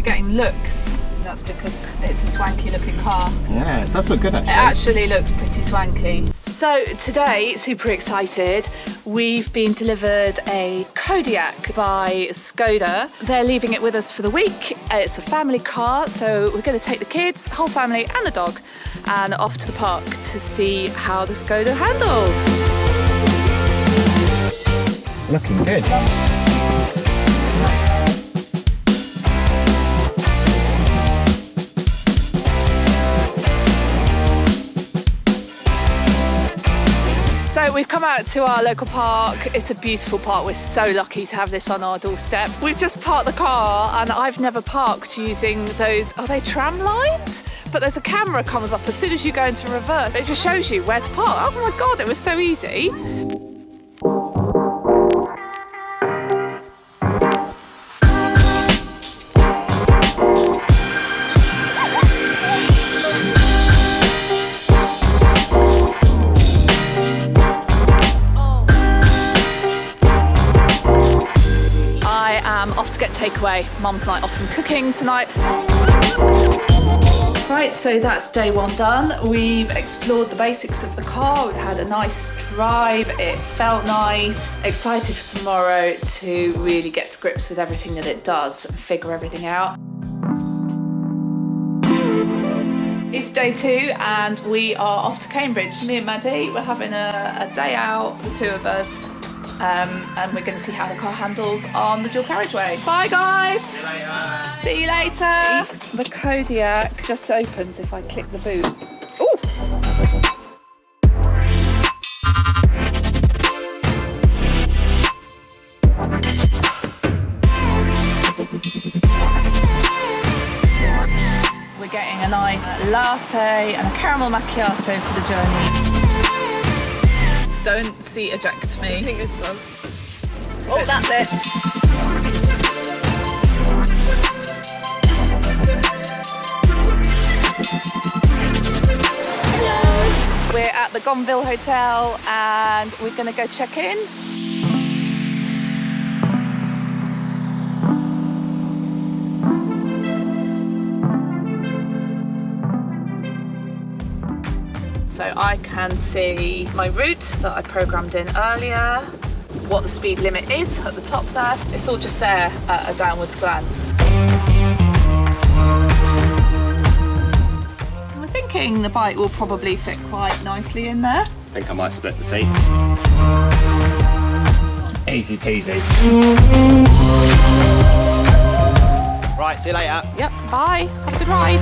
we're getting looks. That's because it's a swanky looking car. Yeah, it does look good actually. It actually looks pretty swanky. So today, super excited, we've been delivered a Kodiaq by Škoda. They're leaving it with us for the week. It's a family car, so we're going to take the kids, whole family and the dog, and off to the park to see how the Škoda handles. Looking good. So we've come out to our local park. It's a beautiful park. We're so lucky to have this on our doorstep. We've just parked the car and I've never parked using those, are they tram lines? But there's a camera comes up as soon as you go into reverse. It just shows you where to park. Oh my God, it was so easy. Off to get takeaway. Mum's night off and cooking tonight. Right, so that's day one done. We've explored the basics of the car. We've had a nice drive. It felt nice. Excited for tomorrow to really get to grips with everything that it does and figure everything out. It's day two and we are off to Cambridge. Me and Maddie, we're having a day out, the two of us. And we're going to see how the car handles on the dual carriageway. Bye guys! See you later! See you later! The Kodiaq just opens if I click the boot. Ooh! We're getting a nice latte and a caramel macchiato for the journey. Don't seat eject me. I think this does. Oh, that's it. Hello. We're at the Gonville Hotel and we're going to go check in. So I can see my route that I programmed in earlier, what the speed limit is at the top there. It's all just there at a downwards glance. We're thinking the bike will probably fit quite nicely in there. I think I might split the seat. Easy peasy. Right, see you later. Yep, bye, have a good ride.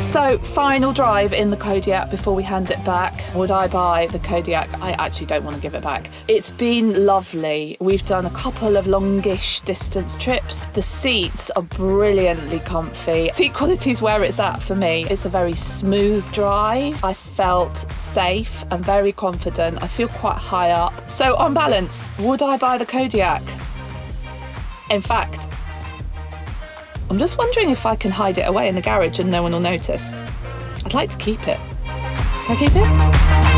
So, final drive in the Kodiaq before we hand it back. Would I buy the Kodiaq? I actually don't want to give it back. It's been lovely. We've done a couple of longish distance trips. The seats are brilliantly comfy. Seat quality is where it's at for me. It's a very smooth drive. I felt safe and very confident. I feel quite high up. So on balance, would I buy the Kodiaq? In fact, I'm just wondering if I can hide it away in the garage and no one will notice. I'd like to keep it. Can I keep it?